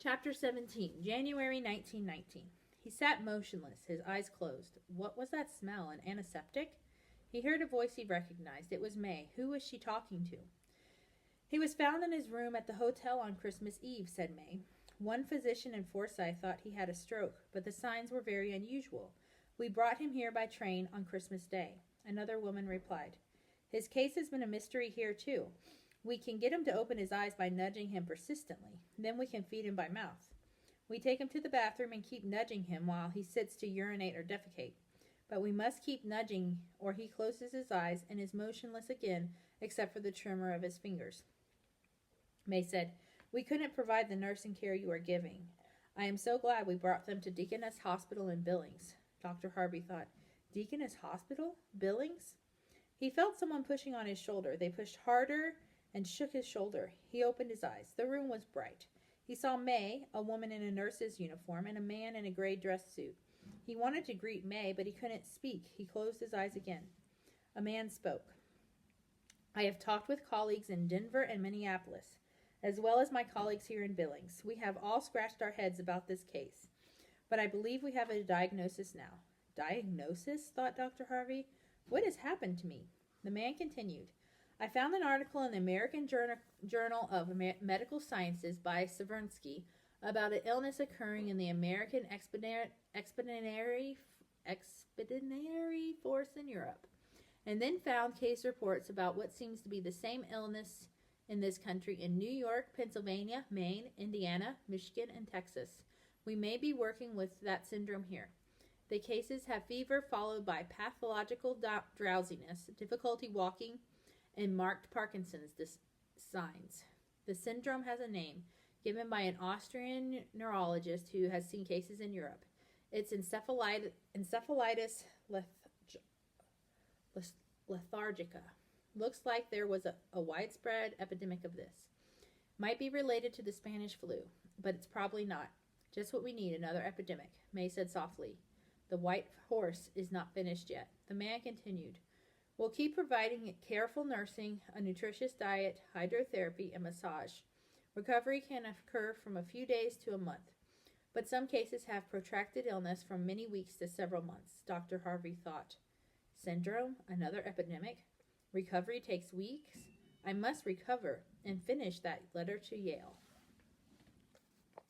Chapter 17, January 1919. He sat motionless, his eyes closed. What was that smell? An antiseptic? He heard a voice he recognized. It was May. Who was she talking to? He was found in his room at the hotel on Christmas Eve, said May. One physician in Forsyth thought he had a stroke, but the signs were very unusual. We brought him here by train on Christmas Day. Another woman replied. His case has been a mystery here, too. We can get him to open his eyes by nudging him persistently. Then we can feed him by mouth. We take him to the bathroom and keep nudging him while he sits to urinate or defecate. But we must keep nudging, or he closes his eyes and is motionless again, except for the tremor of his fingers. May said, We couldn't provide the nursing care you are giving. I am so glad we brought them to Deaconess Hospital in Billings. Dr. Harvey thought, Deaconess Hospital? Billings? He felt someone pushing on his shoulder. They pushed harder and shook his shoulder. He opened his eyes. The room was bright. He saw May, a woman in a nurse's uniform, and a man in a gray dress suit. He wanted to greet May, but he couldn't speak. He closed his eyes again. A man spoke. I have talked with colleagues in Denver and Minneapolis, as well as my colleagues here in Billings. We have all scratched our heads about this case, but I believe we have a diagnosis now. Diagnosis? Thought Dr. Harvey. What has happened to me? The man continued. I found an article in the American Journal of Medical Sciences by Severnsky about an illness occurring in the American Expeditionary Force in Europe, and then found case reports about what seems to be the same illness in this country in New York, Pennsylvania, Maine, Indiana, Michigan, and Texas. We may be working with that syndrome here. The cases have fever followed by pathological drowsiness, difficulty walking, and marked Parkinson's signs. The syndrome has a name given by an Austrian neurologist who has seen cases in Europe. It's encephalitis lethargica. Looks like there was a widespread epidemic of this. Might be related to the Spanish flu, but it's probably not. Just what we need, another epidemic, May said softly. The white horse is not finished yet. The man continued. We'll keep providing careful nursing, a nutritious diet, hydrotherapy, and massage. Recovery can occur from a few days to a month, but some cases have protracted illness from many weeks to several months, Dr. Harvey thought. Syndrome? Another epidemic? Recovery takes weeks? I must recover and finish that letter to Yale.